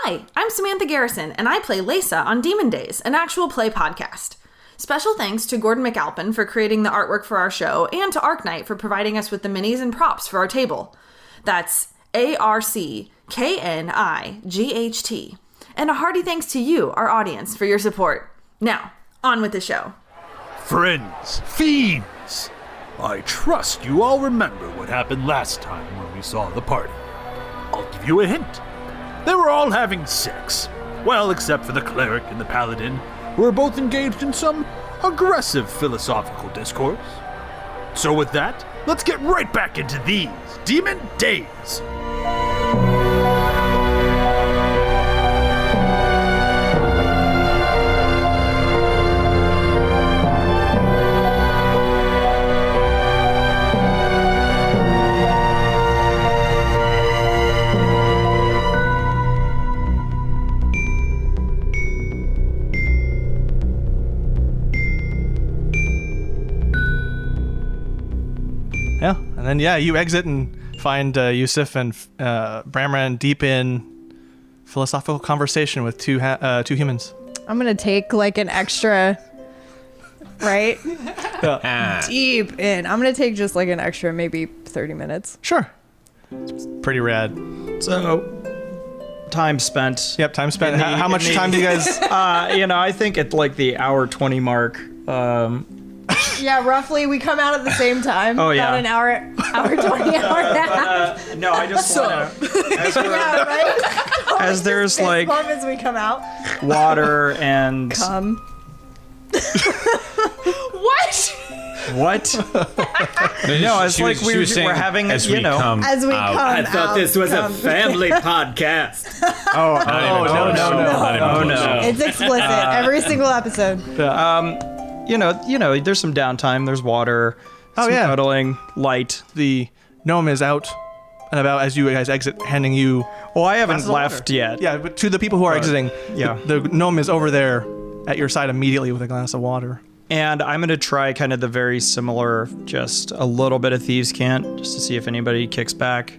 Hi, I'm Samantha Garrison, and I play Leysa on Demon Days, an actual play podcast. Special thanks to Gordon McAlpin for creating the artwork for our show, and to ArcKnight for providing us with the minis and props for our table. That's ARCKNIGHT. And a hearty thanks to you, our audience, for your support. Now, on with the show. Friends, fiends, I trust you all remember what happened last time when we saw the party. I'll give you a hint. They were all having sex. Well, except for the cleric and the paladin, who were both engaged in some aggressive philosophical discourse. So with that, let's get right back into these Demon Days. Yeah, and then you exit and find Yusuf and Bramran deep in philosophical conversation with two humans. I'm gonna take like an extra, right? Deep in. I'm gonna take just like an extra, maybe 30 minutes. Sure. It's pretty rad. So, time spent. Yep, time spent. How much time do you guys? I think at like the hour 20 mark. Yeah, roughly. We come out at the same time. Oh, yeah. About an hour 20, hour and a half. No, I just want to. Yeah, right? As there's like moments we come out. water and. Come. What? What? No, it's like we were having, as we come As we out. come I thought this was a family podcast. Oh, no. It's explicit. Every single episode. There's some downtime. There's water. Some cuddling, light. The gnome is out and about as you guys exit, handing you. Well, I haven't left yet. Yeah, but to the people who are exiting, yeah. the gnome is over there at your side immediately with a glass of water. And I'm going to try kind of the very similar, just a little bit of Thieves' Cant, just to see if anybody kicks back.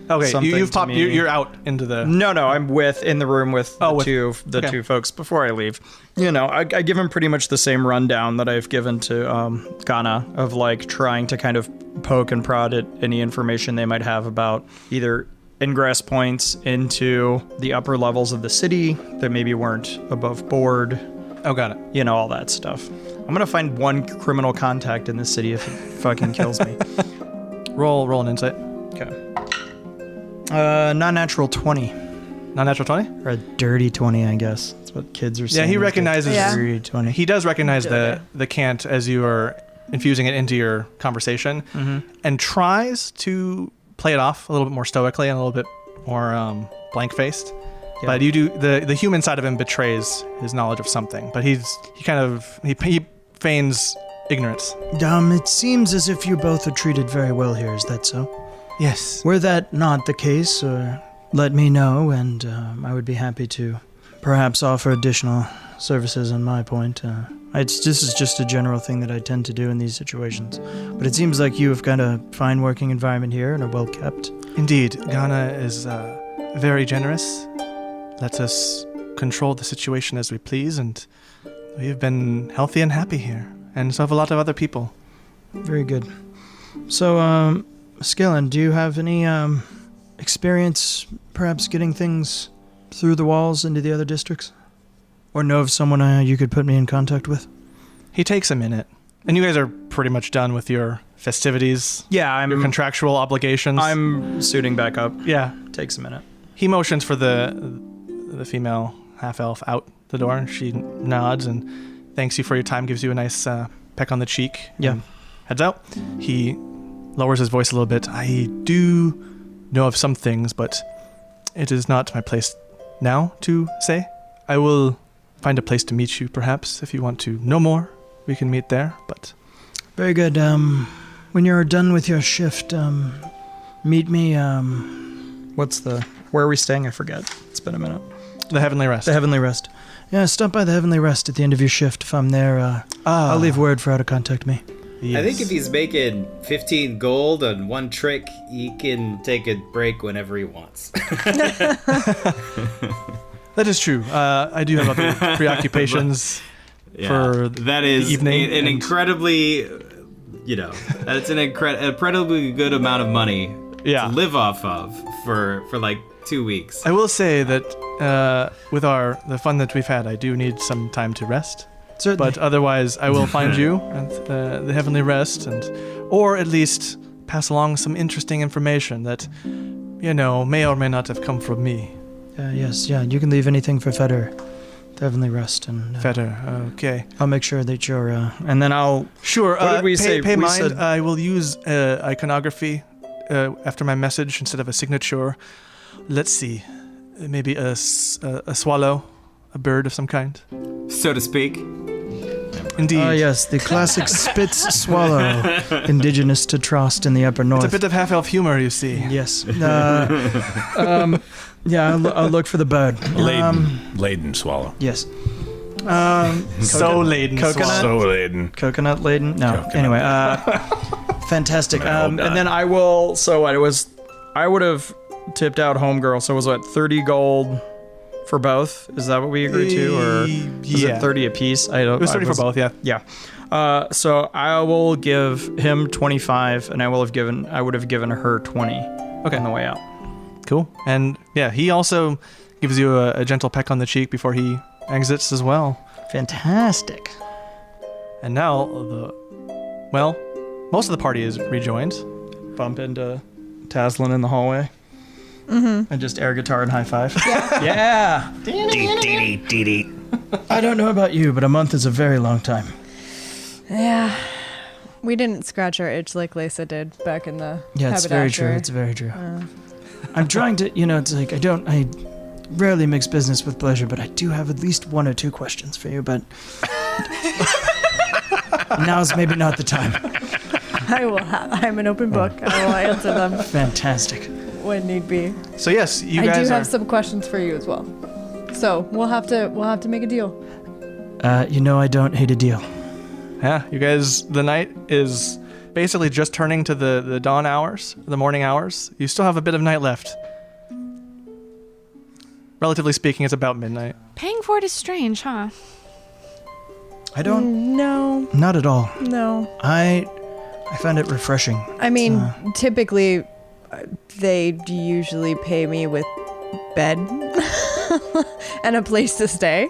Okay, you've popped. You're out into the. No, I'm in the room with two folks before I leave. I give him pretty much the same rundown that I've given to Ghana of like trying to kind of poke and prod at any information they might have about either ingress points into the upper levels of the city that maybe weren't above board. Oh, got it. All that stuff. I'm gonna find one criminal contact in this city if it fucking kills me. Roll an insight. Okay. Non-natural 20. Non-natural 20? Or a dirty 20, I guess. That's what kids are saying. Yeah, he recognizes. Dirty 20. He does recognize the cant as you are infusing it into your conversation, and tries to play it off a little bit more stoically and a little bit more blank-faced. Yeah. But you do the human side of him betrays his knowledge of something, but he feigns ignorance. It seems as if you both are treated very well here. Is that so? Yes. Were that not the case, let me know, and I would be happy to perhaps offer additional services on my point. This is just a general thing that I tend to do in these situations. But it seems like you have got a fine working environment here and are well kept. Indeed. Ghana is very generous. Lets us control the situation as we please, and we've been healthy and happy here. And so have a lot of other people. Very good. So, Skillen, do you have any experience perhaps getting things through the walls into the other districts? Or know of someone you could put me in contact with? He takes a minute. And you guys are pretty much done with your festivities? Yeah, your contractual obligations? I'm suiting back up. Yeah. Takes a minute. He motions for the female half-elf out the door. She nods and thanks you for your time, gives you a nice peck on the cheek. Yeah. Heads out. He lowers his voice a little bit. I do know of some things, but it is not my place now to say. I will find a place to meet you, perhaps, if you want to know more. We can meet there, but... Very good. When you're done with your shift, meet me, Where are we staying? I forget. It's been a minute. The Heavenly Rest. The Heavenly Rest. Yeah, stop by the Heavenly Rest at the end of your shift. If I'm there, I'll leave word for how to contact me. Yes. I think if he's making 15 gold on one trick, he can take a break whenever he wants. That is true. I do have other preoccupations for that is the evening. An incredibly, that's an incredibly good amount of money to live off of for like 2 weeks. I will say that with the fun that we've had, I do need some time to rest. Certainly. But otherwise, I will find you at the Heavenly Rest, or at least pass along some interesting information that, may or may not have come from me. Yes, you can leave anything for Feder, the Heavenly Rest, and Feder, okay. I'll make sure that you're, and then I'll. Sure. What did we say? Pay We mind. said- I will use iconography after my message instead of a signature. Let's see, maybe a swallow, a bird of some kind. So to speak. Indeed. Yes, the classic Spitz swallow, indigenous to Trost in the upper north. It's a bit of half-elf humor, you see. Yes. I'll look for the bird. Laden swallow. Yes. So laden. Coconut? So laden. Coconut laden? No. Coconut. Anyway, fantastic. Well And done. then I will. So I would have tipped out Homegirl. So was what, 30 gold for both? Is that what we agreed to, or was it 30 apiece? I don't. It was 30 for both, yeah. Yeah. So I will give him 25, and I would have given her 20. Okay. On the way out. Cool. And he also gives you a gentle peck on the cheek before he exits as well. Fantastic. And now most of the party is rejoined. Bump into Taslinn in the hallway. Mm-hmm. And just air guitar and high five. Yeah. I don't know about you, but a month is a very long time. Yeah. We didn't scratch our itch like Lisa did back in the Yeah, it's very true. haberdashery. It's very true. I'm trying to, it's like I rarely mix business with pleasure, but I do have at least one or two questions for you, but now's maybe not the time. I'm an open book. I will answer them Fantastic. when need be. So yes, you I guys do are... have some questions for you as well. So we'll have to make a deal. I don't hate a deal. Yeah, you guys, the night is basically just turning to the dawn hours, the morning hours. You still have a bit of night left. Relatively speaking, it's about midnight. Paying for it is strange, huh? I don't. No. Not at all. No. I find it refreshing. I mean, typically, they usually pay me with bed and a place to stay,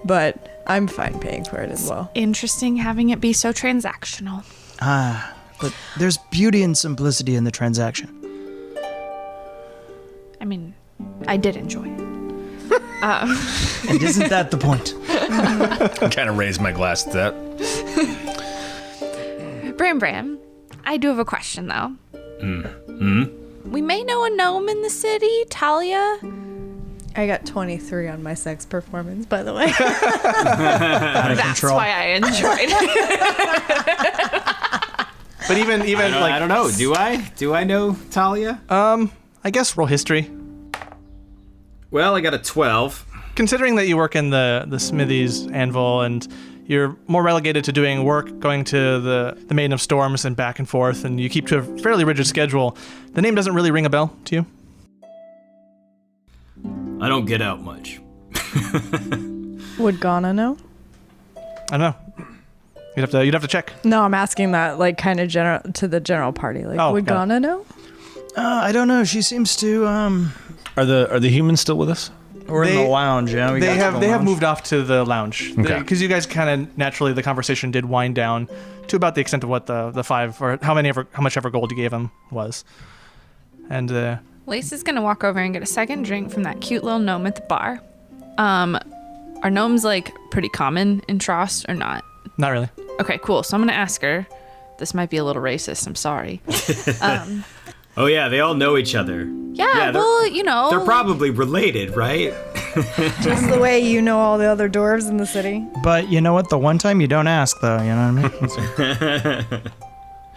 but I'm fine paying for it as well. Interesting having it be so transactional. But there's beauty and simplicity in the transaction. I mean, I did enjoy it. And isn't that the point? I kind of raised my glass to that. Bram, I do have a question, though. We may know a gnome in the city, Talia. I got 23 on my sex performance, by the way. Out of That's control. why I enjoyed it. But even I don't know. Do I know Talia? I guess roll history. Well, I got a 12. Considering that you work in the smithy's anvil and you're more relegated to doing work, going to the Maiden of Storms and back and forth, and you keep to a fairly rigid schedule, the name doesn't really ring a bell to you. I don't get out much. Would Ghana know? I don't know. You'd have to check. No, I'm asking that like kind of general to the general party. Like, Oh, would got it. Ghana know? I don't know. She seems to. Are the humans still with us? We're in the lounge, yeah. They have moved off to the lounge Okay. because you guys kind of naturally the conversation did wind down to about the extent of what the 5 or how much ever gold you gave him was, and Lace gonna walk over and get a second drink from that cute little gnome at the bar. Are gnomes like pretty common in Trost or not? not really. Okay, cool. So I'm gonna ask her. This might be a little racist. I'm sorry. Oh yeah, they all know each other. Yeah, well, They're probably related, right? Just the way you know all the other dwarves in the city. But you know what? The one time you don't ask, though. You know what I mean?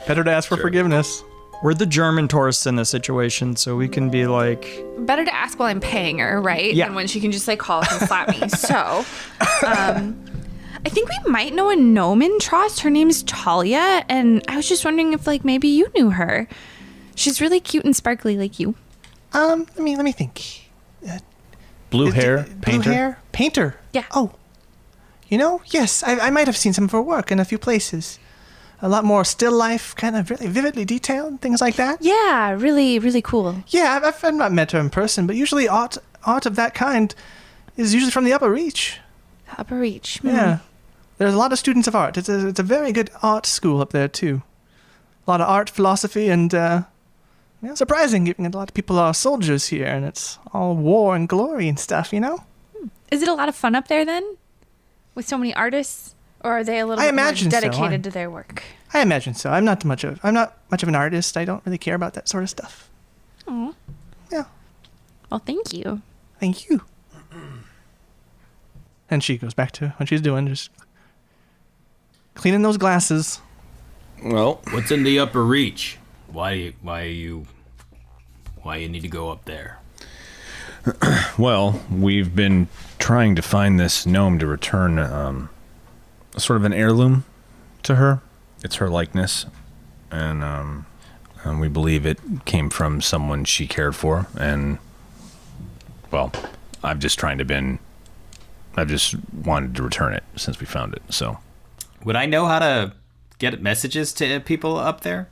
Better to ask for forgiveness. We're the German tourists in this situation, so we can be like. better to ask while I'm paying her, right? Yeah. And when she can just like call up and slap me. So, I think we might know a gnome in Trost. Her name's Talia, and I was just wondering if like maybe you knew her. She's really cute and sparkly like you. Let me think. Blue hair, painter. Blue hair, painter. Yeah. Oh, yes, I might have seen some of her work in a few places. A lot more still life, kind of really vividly detailed, things like that. Yeah, really, really cool. Yeah, I've not met her in person, but usually art of that kind is usually from the Upper Reach. Upper Reach. Yeah. There's a lot of students of art. It's a very good art school up there, too. A lot of art, philosophy, and surprising, given that a lot of people are soldiers here, and it's all war and glory and stuff, Is it a lot of fun up there, then? With so many artists? Or are they a little bit more dedicated to their work? I imagine so. I'm not much of an artist. I don't really care about that sort of stuff. Oh. Yeah. Well, thank you. Thank you. And she goes back to what she's doing, just cleaning those glasses. Well, what's in the Upper Reach? Why you need to go up there? Well, we've been trying to find this gnome to return sort of an heirloom to her. It's her likeness, and we believe it came from someone she cared for. And well, I've just wanted to return it since we found it. So, would I know how to get messages to people up there?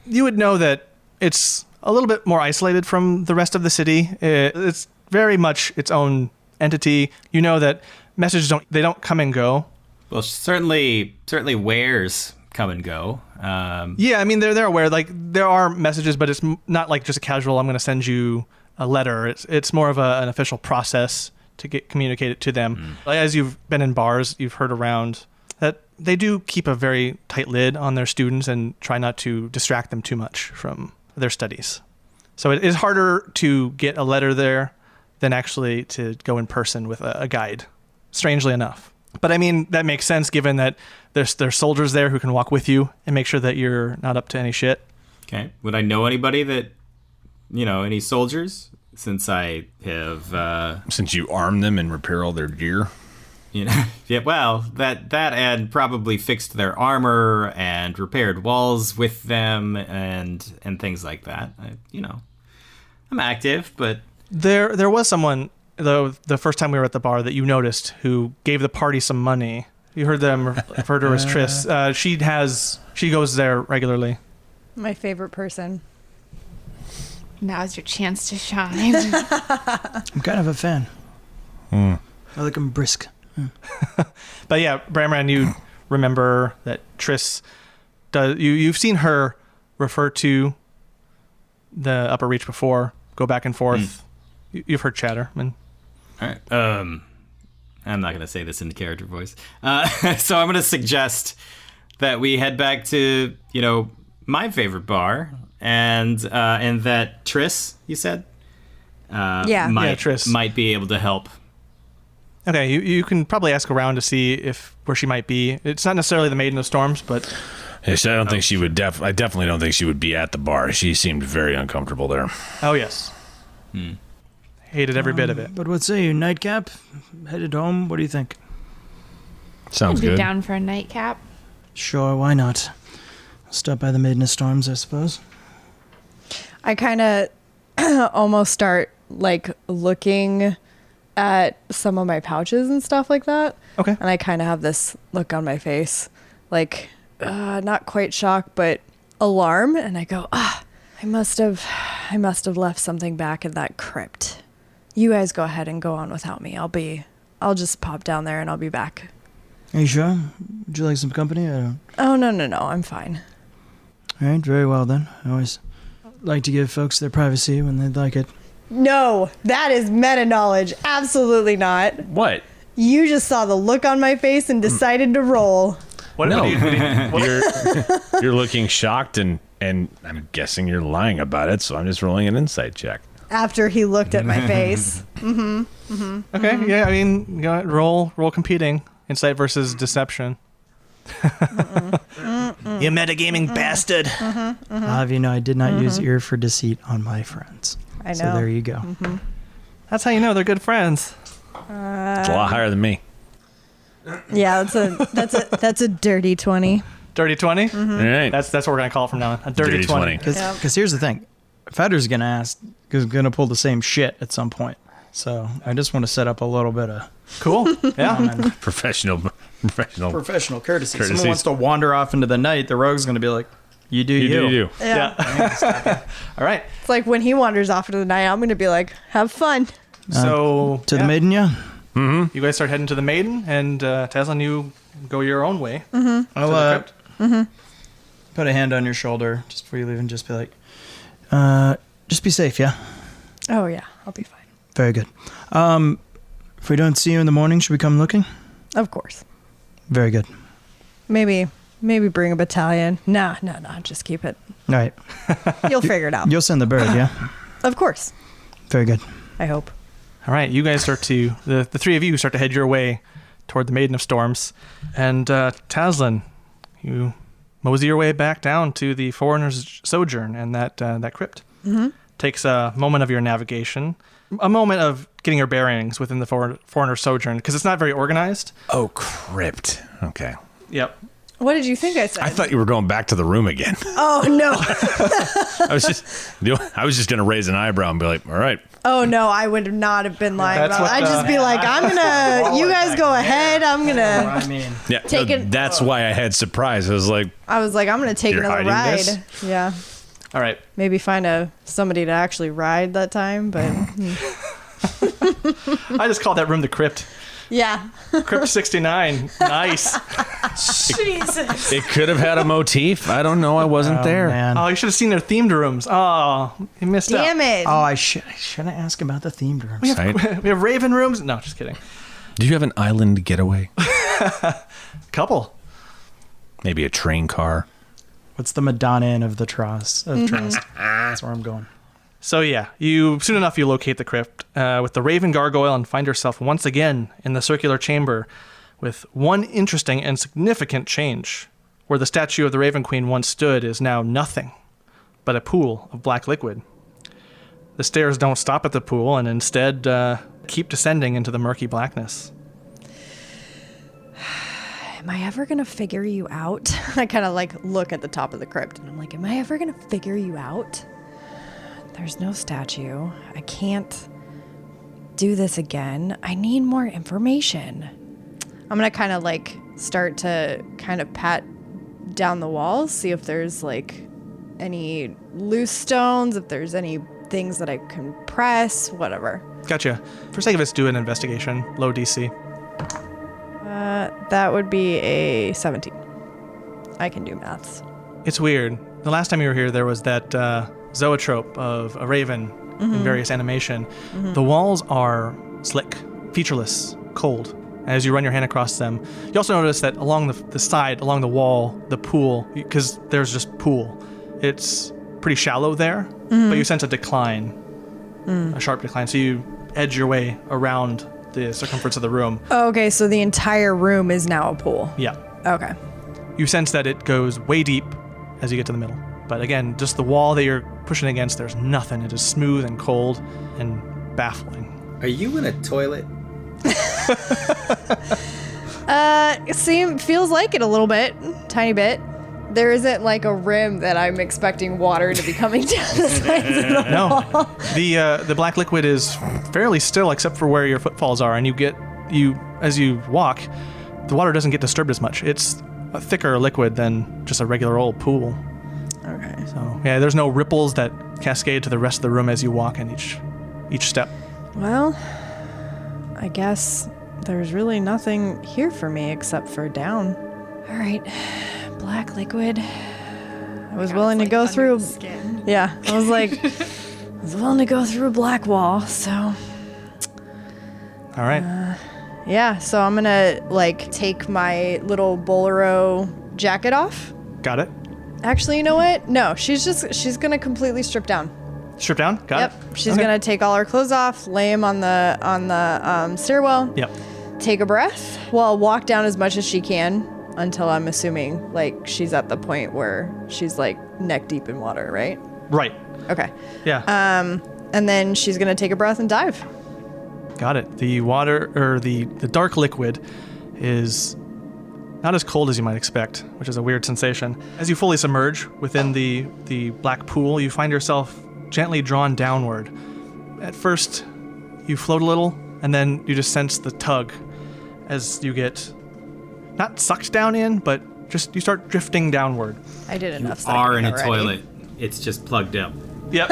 You would know that it's a little bit more isolated from the rest of the city. It's very much its own entity. You know that messages don't come and go. Well, certainly wares come and go. Yeah, I mean they're aware. Like there are messages, but it's not like just a casual. I'm going to send you a letter. It's more of an official process to get communicated to them. Like, as you've been in bars, you've heard around that they do keep a very tight lid on their students and try not to distract them too much from their studies. So it is harder to get a letter there than actually to go in person with a guide, strangely enough. But I mean, that makes sense given that there's soldiers there who can walk with you and make sure that you're not up to any shit. Okay. Would I know anybody that, any soldiers? Since I have... Since you arm them and repair all their gear? Yeah, well, that and probably fixed their armor and repaired walls with them and things like that. I'm active, but... There was someone, though, the first time we were at the bar that you noticed who gave the party some money. You heard them refer to her as Tris. She goes there regularly. My favorite person. Now's your chance to shine. I'm kind of a fan. I like him brisk. But yeah, Bramran, you remember that Tris does. You've seen her refer to the Upper Reach before, go back and forth. You've heard chatter. All right. I'm not going to say this in the character voice. So I'm going to suggest that we head back to, my favorite bar, and that Tris, you said? Tris might be able to help. Okay, you can probably ask around to see where she might be. It's not necessarily the Maiden of Storms, but... Yes, I don't think she would. I definitely don't think she would be at the bar. She seemed very uncomfortable there. Oh, yes. Hated every bit of it. But what say you, nightcap? Headed home? What do you think? Sounds I'd be good. down for a nightcap. Sure, why not? I'll stop by the Maiden of Storms, I suppose. I kind of almost start looking at some of my pouches and stuff like that. Okay. And I kind of have this look on my face, not quite shock, but alarm. And I go, I must have left something back in that crypt. You guys go ahead and go on without me. I'll just pop down there and I'll be back. Are you sure? Would you like some company? Oh, no, I'm fine. All right, very well then. I always like to give folks their privacy when they'd like it. No, that is meta knowledge. Absolutely not. What? You just saw the look on my face and decided to roll. You're looking shocked, and I'm guessing you're lying about it, so I'm just rolling an insight check. After he looked at my face. Okay, yeah, I mean, go ahead, roll competing. Insight versus deception. You metagaming bastard. I'll have you know I did not use ear for deceit on my friends. I know. So there you go. That's how you know they're good friends. It's a lot higher than me. Yeah, that's a dirty 20. Dirty 20? All right. That's what we're going to call it from now on. A dirty 20. Because here's the thing. Fedder's going to pull the same shit at some point. So I just want to set up a little bit of Cool. Yeah. Professional courtesy. Someone wants to wander off into the night, the rogue's going to be like, you do you. Yeah. All right. It's like when he wanders off into the night, I'm going to be like, have fun. So To the maiden, yeah? You guys start heading to the maiden, and Taslinn, you go your own way. I'll put a hand on your shoulder just before you leave and just be like, just be safe, yeah? Oh, yeah. I'll be fine. Very good. If we don't see you in the morning, should we come looking? Of course. Very good. Maybe bring a battalion. No. Just keep it. All right. You'll figure it out. You'll send the bird, yeah? Of course. Very good. I hope. All right. You guys start to, the three of you start to head your way toward the Maiden of Storms. And Taslinn, you mosey your way back down to the Foreigner's Sojourn and that crypt. Mm-hmm. Takes a moment of your navigation, a moment of getting your bearings within the Foreigner's Sojourn, because it's not very organized. Oh, crypt. Okay. Yep. What did you think I said? I thought you were going back to the room again. Oh, no. I was just going to raise an eyebrow and be like, all right. Oh, no, I would not have been lying That's about it. I'd just be like, I'm going to, you guys go ahead. I'm going to Yeah, take it. That's why I had surprise. I was like, I'm going to take You're another hiding ride. this? Yeah. All right. Maybe find somebody to actually ride that time, but I just called that room the crypt. yeah. Crypt 69. Nice. Jesus. it could have had a motif. I don't know. I wasn't there. Man. Oh, you should have seen their themed rooms. Oh, you missed out. Damn it. Oh, I shouldn't ask about the themed rooms. We have raven rooms. No, just kidding. Do you have an island getaway? Couple. Maybe a train car? What's the Madonna Inn of the Trost? That's where I'm going. So yeah, you soon enough you locate the crypt with the Raven Gargoyle and find yourself once again in the circular chamber with one interesting and significant change. Where the statue of the Raven Queen once stood is now nothing but a pool of black liquid. The stairs don't stop at the pool and instead keep descending into the murky blackness. Am I ever going to figure you out? I kind of like look at the top of the crypt and I'm like, am I ever going to figure you out? There's no statue. I can't do this again. I need more information. I'm going to kind of like start to kind of pat down the walls, see if there's like any loose stones, if there's any things that I can press, whatever. Gotcha. For sake of it, do an investigation. Low DC. That would be a 17. I can do maths. It's weird. The last time you were here, there was that zoetrope of a raven in various animation. The walls are slick, featureless, cold. As you run your hand across them, you also notice that along the side, along the wall, the pool, because there's just pool, it's pretty shallow there, but you sense a decline, a sharp decline. So you edge your way around the circumference of the room. Oh, okay, so the entire room is now a pool. Yeah. Okay. You sense that it goes way deep as you get to the middle. But again, just the wall that you're pushing against, there's nothing. It is smooth and cold and baffling. Are you in a toilet? Feels like it a little bit, tiny bit. There isn't like a rim that I'm expecting water to be coming down the sides of the wall. The black liquid is fairly still except for where your footfalls are, and as you walk, the water doesn't get disturbed as much. It's a thicker liquid than just a regular old pool. Okay. So yeah, there's no ripples that cascade to the rest of the room as you walk in each step. Well, I guess there's really nothing here for me except for down. All right. Black liquid. I was willing to go through. Yeah, I was willing to go through a black wall. So. All right. Yeah. So I'm gonna like take my little bolero jacket off. Got it. Actually, you know what? No, she's gonna completely strip down. Strip down. Got it. She's gonna take all her clothes off, lay them on the stairwell. Yep. Take a breath. Well, walk down as much as she can. Until I'm assuming, like, she's at the point where she's, like, neck deep in water, right? Right. Okay. Yeah. And then she's going to take a breath and dive. Got it. The water, or the dark liquid, is not as cold as you might expect, which is a weird sensation. As you fully submerge within the black pool, you find yourself gently drawn downward. At first, You float a little, and then you just sense the tug as you get not sucked down in, but just you start drifting downward. I did enough. You are in a toilet. It's just plugged up. Yep.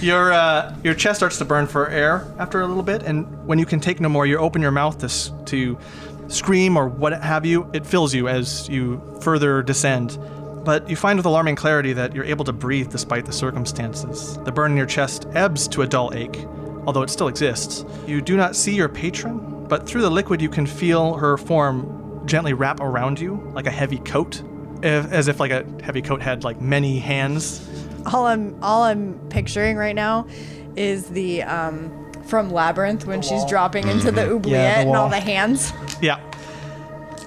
Your chest starts to burn for air after a little bit, and when you can take no more, you open your mouth to scream or what have you. It fills you as you further descend. But you find with alarming clarity that you're able to breathe despite the circumstances. The burn in your chest ebbs to a dull ache, although it still exists. You do not see your patron, but through the liquid you can feel her form gently wrap around you like a heavy coat, as if like a heavy coat had like many hands. All I'm picturing right now is the from Labyrinth when she's dropping into the oubliette and all the hands. Yeah,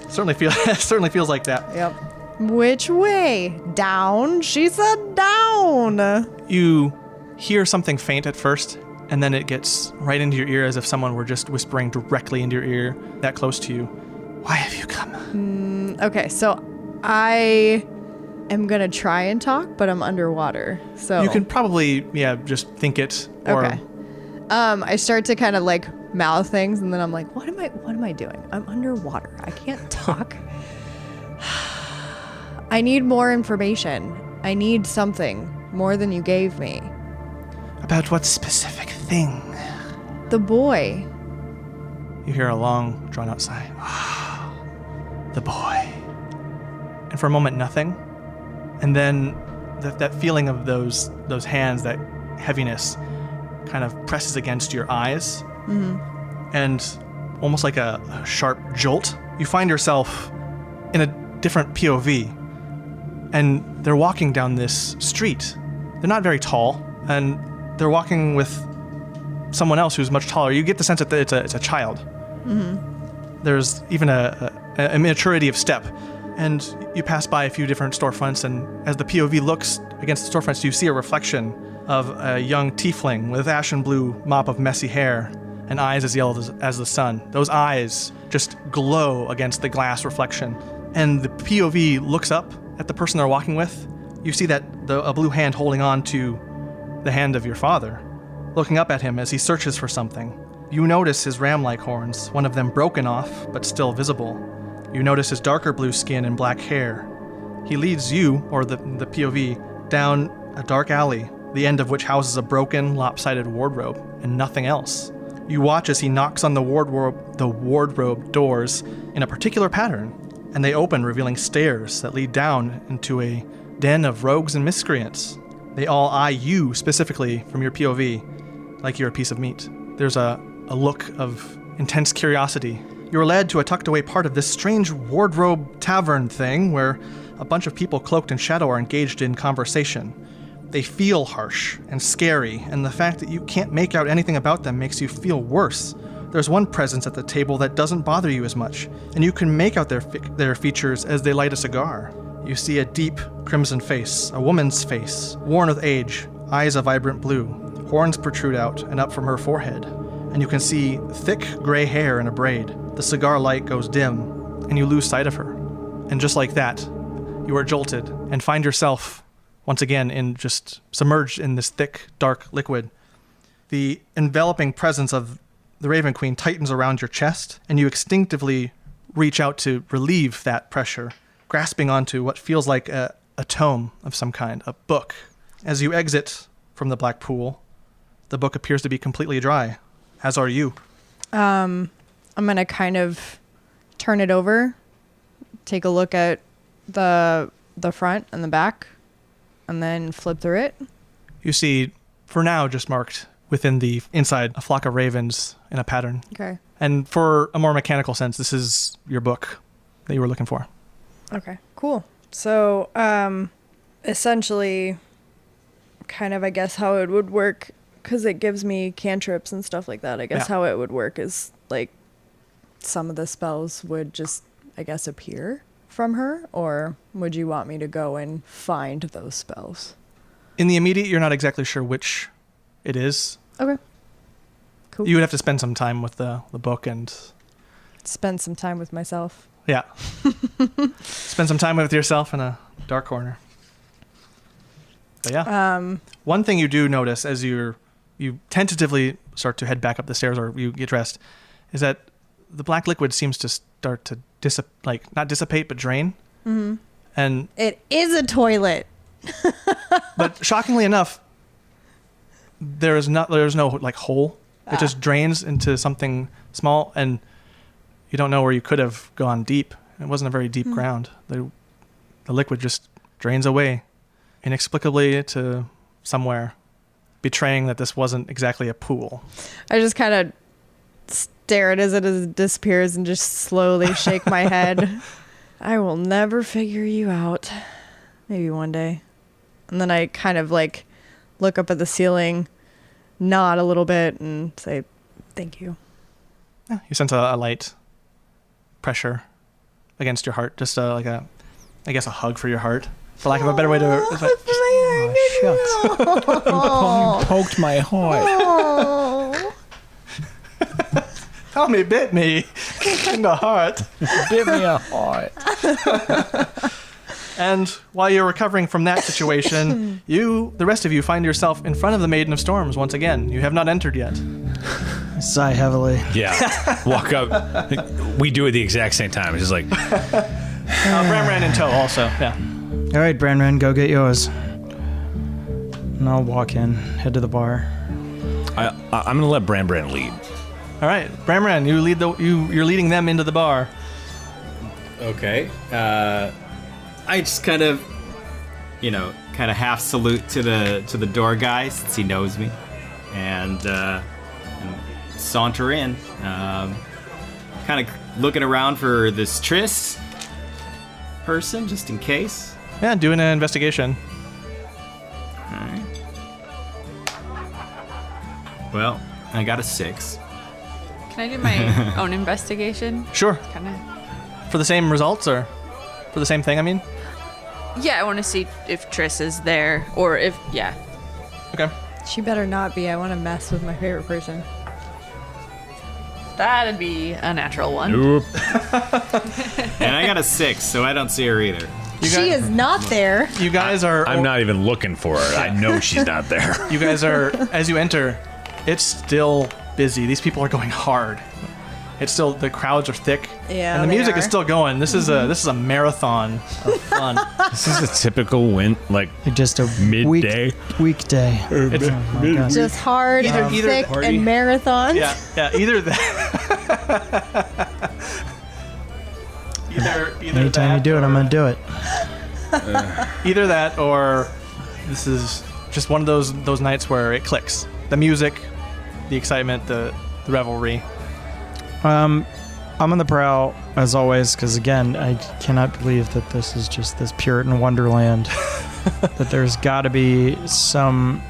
certainly feels like that. Yep. Which way? Down? She said down. You hear something faint at first, and then it gets right into your ear as if someone were just whispering directly into your ear, that close to you. Why have you come? Okay, so I am going to try and talk, but I'm underwater. So you can probably, just think it. Or okay. I start to kind of like mouth things, and then I'm like, what am I doing? I'm underwater. I can't talk. I need more information. I need something more than you gave me. About what specific thing? The boy. You hear a long, drawn-out sigh. The boy. And for a moment, nothing. And then that feeling of those hands, that heaviness, kind of presses against your eyes. Mm-hmm. And almost like a sharp jolt, you find yourself in a different POV. And they're walking down this street. They're not very tall, and they're walking with someone else who's much taller. You get the sense that it's a child. Mm-hmm. There's even a immaturity of step. And you pass by a few different storefronts, and as the POV looks against the storefronts, you see a reflection of a young tiefling with ashen blue mop of messy hair and eyes as yellow as the sun. Those eyes just glow against the glass reflection. And the POV looks up at the person they're walking with. You see that a blue hand holding on to the hand of your father, looking up at him as he searches for something. You notice his ram-like horns, one of them broken off, but still visible. You notice his darker blue skin and black hair. He leads you, or the POV, down a dark alley, the end of which houses a broken, lopsided wardrobe, and nothing else. You watch as he knocks on the wardrobe doors in a particular pattern, and they open, revealing stairs that lead down into a den of rogues and miscreants. They all eye you specifically from your POV, like you're a piece of meat. There's a look of intense curiosity. You're led to a tucked-away part of this strange wardrobe tavern thing where a bunch of people cloaked in shadow are engaged in conversation. They feel harsh and scary, and the fact that you can't make out anything about them makes you feel worse. There's one presence at the table that doesn't bother you as much, and you can make out their features as they light a cigar. You see a deep crimson face, a woman's face, worn with age, eyes a vibrant blue, horns protrude out and up from her forehead, and you can see thick gray hair in a braid. The cigar light goes dim, and you lose sight of her. And just like that, you are jolted and find yourself once again just submerged in this thick, dark liquid. The enveloping presence of the Raven Queen tightens around your chest, and you instinctively reach out to relieve that pressure, grasping onto what feels like a tome of some kind, a book. As you exit from the black pool, the book appears to be completely dry, as are you. I'm going to kind of turn it over, take a look at the front and the back, and then flip through it. You see, for now, just marked within the inside, a flock of ravens in a pattern. Okay. And for a more mechanical sense, this is your book that you were looking for. Okay, cool. So, essentially, kind of, I guess, how it would work, because it gives me cantrips and stuff like that, I guess how it would work is, like, some of the spells would just, I guess, appear from her, or would you want me to go and find those spells? In the immediate, you're not exactly sure which it is. Okay. Cool. You would have to spend some time with the book and... Spend some time with myself. Yeah. Spend some time with yourself in a dark corner. But yeah. One thing you do notice as you you tentatively start to head back up the stairs, or you get dressed, is that the black liquid seems to start to not dissipate, but drain. Mm-hmm. And it is a toilet. But shockingly enough, there's no like hole. It just drains into something small, and you don't know where you could have gone deep. It wasn't a very deep ground. The liquid just drains away inexplicably to somewhere, betraying that this wasn't exactly a pool. I just kind of stare at it as it disappears and just slowly shake my head. I will never figure you out. Maybe one day. And then I kind of like look up at the ceiling, nod a little bit, and say, thank you. Yeah, you sense a light pressure against your heart. Just I guess a hug for your heart, for lack of a better way to... It's like, shucks. You poked my heart. Tommy bit me in the heart. Bit me a heart. And while you're recovering from that situation, the rest of you find yourself in front of the Maiden of Storms once again. You have not entered yet. I sigh heavily. Yeah. Walk up. We do it the exact same time. It's just like... Bram ran in tow also, yeah. All right, Branran, go get yours. And I'll walk in, head to the bar. I'm going to let Bran lead. All right, Bramran, you're leading them into the bar. Okay. I just kind of half salute to the door guy since he knows me, and saunter in, kind of looking around for this Trist person just in case. Yeah, doing an investigation. All right. Well, I got a 6. Can I do my own investigation? Sure. Kind of. For the same results, or for the same thing, I mean? Yeah, I want to see if Triss is there, or if, yeah. Okay. She better not be. I want to mess with my favorite person. That'd be a natural one. Nope. And I got a 6, so I don't see her either. She is not there. You guys are... I'm not even looking for her. I know she's not there. You guys are, as you enter, it's still busy. These people are going hard. It's still, the crowds are thick. Yeah, and the music is still going. This is a marathon of fun. This is a typical just a midday weekday. Just hard, thick, and marathon. Yeah, either that. either Anytime that, you do it, I'm gonna do it. Either that, or this is just one of those nights where it clicks. The music, the excitement, the revelry. I'm on the prowl, as always, because, again, I cannot believe that this is just this Puritan wonderland. That there's got to be some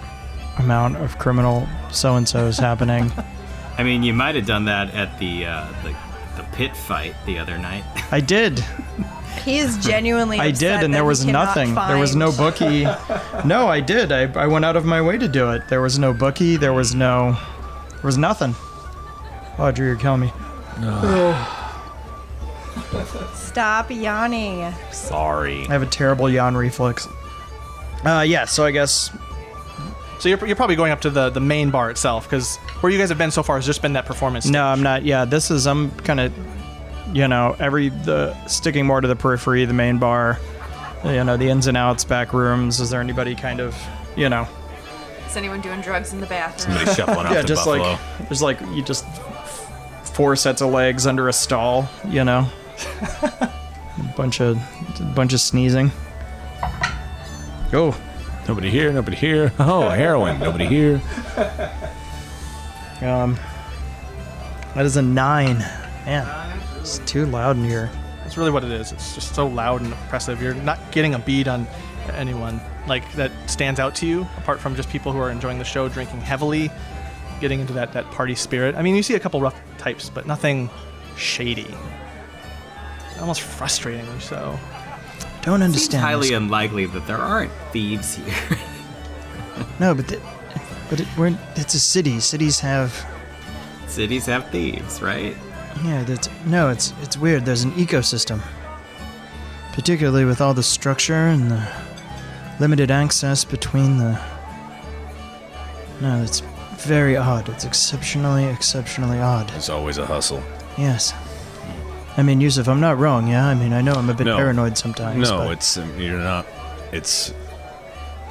amount of criminal so-and-sos happening. I mean, you might have done that at the pit fight the other night. I did. He is genuinely I did, and there was nothing. There was no bookie. No, I did. I went out of my way to do it. There was no bookie. There was nothing. Audrey, you're killing me. Stop yawning. Sorry. I have a terrible yawn reflex. Yeah, so I guess... So you're probably going up to the main bar itself, because where you guys have been so far has just been that performance stage. No, I'm not. Yeah, I'm kind of, sticking more to the periphery, the main bar, the ins and outs, back rooms. Is there anybody kind of, Is anyone doing drugs in the bathroom? Somebody shuffling off the buffalo. There's you just 4 sets of legs under a stall, a bunch of sneezing. Oh, Nobody here. Oh, heroin. Nobody here. That is a 9. Man, it's too loud in here. That's really what it is. It's just so loud and oppressive. You're not getting a bead on anyone that stands out to you, apart from just people who are enjoying the show, drinking heavily, getting into that party spirit. I mean, you see a couple rough types, but nothing shady. Almost frustratingly so. Don't understand. It's highly unlikely that there aren't thieves here. No, but it's a city. Cities have thieves, right? Yeah, it's weird. There's an ecosystem, particularly with all the structure and the limited access between the. No, it's very odd. It's exceptionally odd. There's always a hustle. Yes. I mean, Yusuf, I'm not wrong, yeah? I mean, I know I'm a bit paranoid sometimes. No, but... you're not. It's.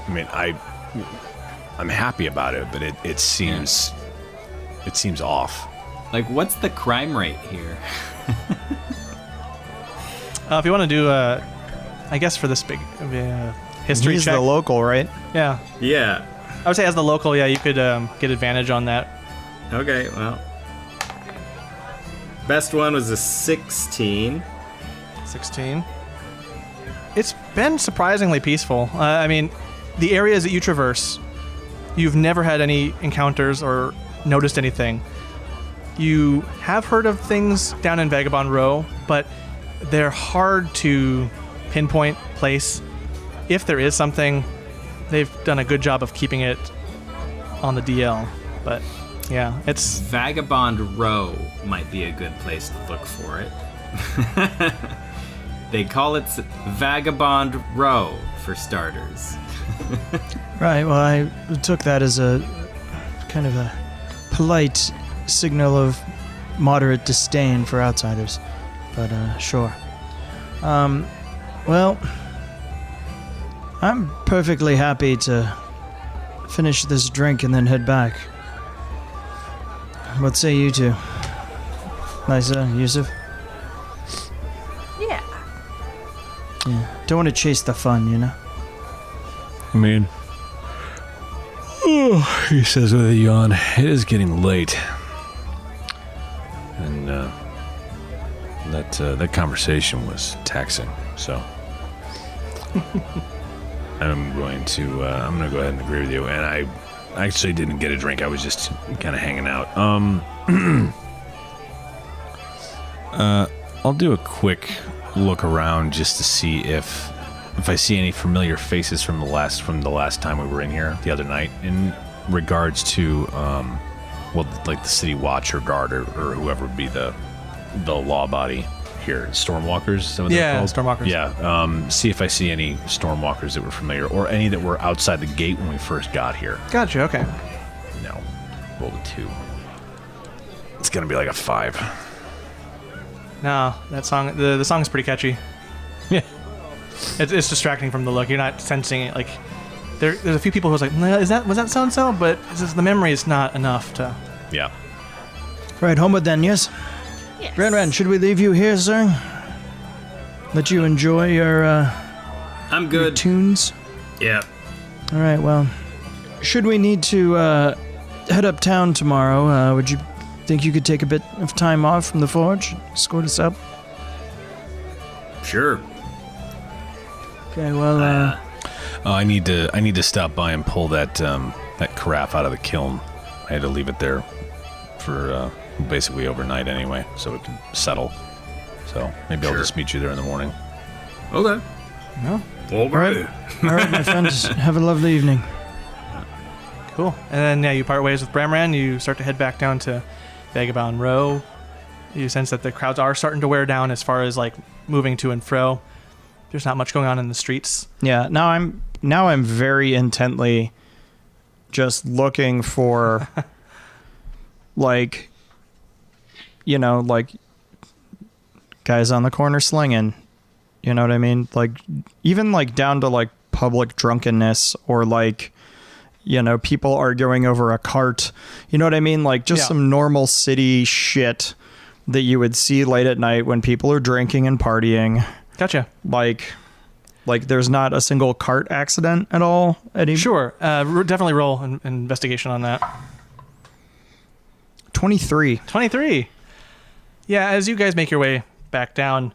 I mean, I'm happy about it, but it seems off. Like, what's the crime rate here? If you want to do, I guess for this big history He's check. the local, right? Yeah. Yeah. I would say as the local, yeah, you could get advantage on that. Okay, well. Best one was a 16. 16. It's been surprisingly peaceful. I mean, the areas that you traverse, you've never had any encounters or noticed anything. You have heard of things down in Vagabond Row, but they're hard to pinpoint, place. If there is something, they've done a good job of keeping it on the DL. But yeah, it's... Vagabond Row might be a good place to look for it. They call it Vagabond Row, for starters. Right, well, I took that as a kind of a polite signal of moderate disdain for outsiders. But, sure. Well, I'm perfectly happy to finish this drink and then head back. What say you two? Liza, Yusuf? Yeah. Yeah. Don't want to chase the fun, you know? I mean, he says with a yawn, it is getting late. And that conversation was taxing, so I'm going to go ahead and agree with you. And I actually didn't get a drink. I was just kind of hanging out. I'll do a quick look around just to see if I see any familiar faces from the last time we were in here the other night in regards to like the city watch or guard or whoever would be the law body here. Stormwalkers, some of them called? Stormwalkers. Yeah. See if I see any Stormwalkers that were familiar or any that were outside the gate when we first got here. Gotcha, okay. No. Rolled a 2. It's gonna be like a 5. No, that song, the song's pretty catchy. Yeah. It's distracting from the look. You're not sensing it. Like, there's a few people who's like, was that so-and-so? But it's just the memory is not enough to... Yeah. Right, homeward then, yes? Yes. Ran, should we leave you here, sir? Let you enjoy your, I'm your good. tunes? Yeah. All right, well, should we need to head uptown tomorrow, would you think you could take a bit of time off from the forge? Escort us up? Sure. Okay, well, I need to stop by and pull that carafe out of the kiln. I had to leave it there for basically overnight anyway, so it can settle. So maybe I'll just meet you there in the morning. Okay. No? All right. all right, my friends, have a lovely evening. Cool. And then, yeah, you part ways with Bramran. You start to head back down to Vagabond Row. You sense that the crowds are starting to wear down as far as, like, moving to and fro. There's not much going on in the streets. Yeah, now I'm very intently just looking for like, you know, like guys on the corner slinging. You know what I mean? Like even like down to like public drunkenness or like, you know, people arguing over a cart. You know what I mean? Like just some normal city shit that you would see late at night when people are drinking and partying. Gotcha. Like there's not a single cart accident at all? Sure. Definitely roll an investigation on that. 23. 23. Yeah, as you guys make your way back down,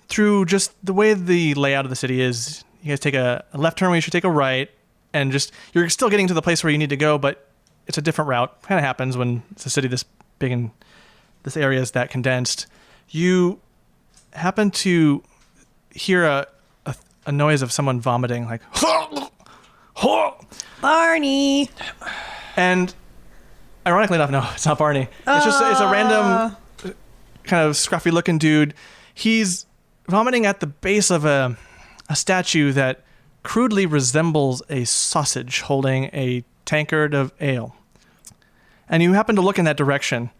through just the way the layout of the city is, you guys take a left turn where you should take a right, and just you're still getting to the place where you need to go, but it's a different route. Kind of happens when it's a city this big and this area is that condensed. You happen to hear a noise of someone vomiting, like Barney. And ironically enough, no, it's not Barney. It's a random kind of scruffy looking dude. He's vomiting at the base of a statue that crudely resembles a sausage holding a tankard of ale. and you happen to look in that direction.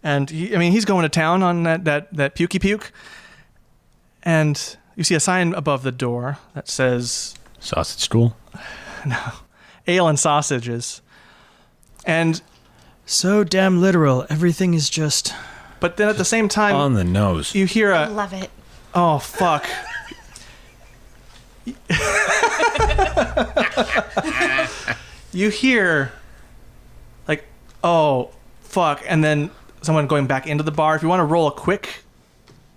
And he's going to town on that pukey puke. And you see a sign above the door that says... Sausage stool? No. Ale and sausages. And... So damn literal. Everything is just... But then at the same time... On the nose. You hear a... I love it. Oh, fuck. You hear... Like, oh, fuck. And then someone going back into the bar. If you want to roll a quick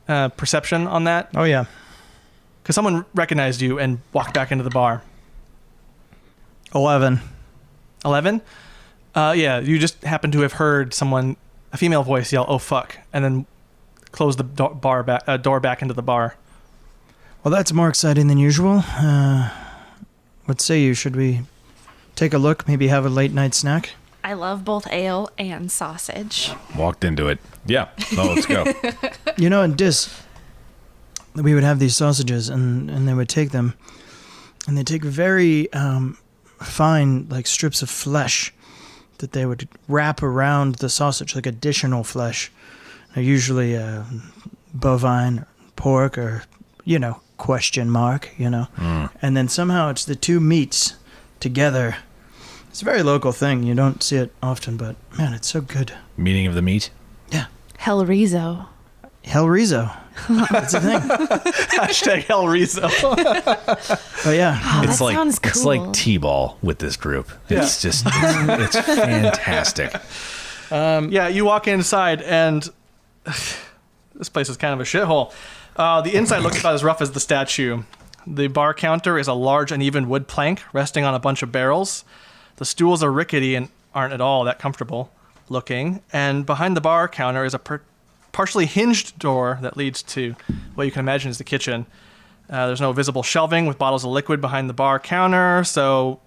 perception on that. Oh, yeah. Because someone recognized you and walked back into the bar. 11. 11? Yeah, you just happen to have heard a female voice yell, "Oh fuck," and then close the door back into the bar. Well, that's more exciting than usual. What say you? Should we take a look? Maybe have a late night snack? I love both ale and sausage. Walked into it. Yeah. No, let's go. In Dis, we would have these sausages, and they would take them, and they take very fine, like, strips of flesh that they would wrap around the sausage, like additional flesh. Usually bovine, pork, or, question mark, And then somehow it's the two meats together. It's a very local thing. You don't see it often, but, man, it's so good. Meaning of the meat? Yeah. Hellrizo. Hellrizo. That's a thing. Hashtag Hellrizo. But yeah. Oh, It's that sounds cool. It's like T-ball with this group. It's just, it's fantastic. Yeah, you walk inside, and this place is kind of a shithole. The inside looks about as rough as the statue. The bar counter is a large uneven wood plank resting on a bunch of barrels. The stools are rickety and aren't at all that comfortable looking. And behind the bar counter is a partially hinged door that leads to what you can imagine is the kitchen. There's no visible shelving with bottles of liquid behind the bar counter, so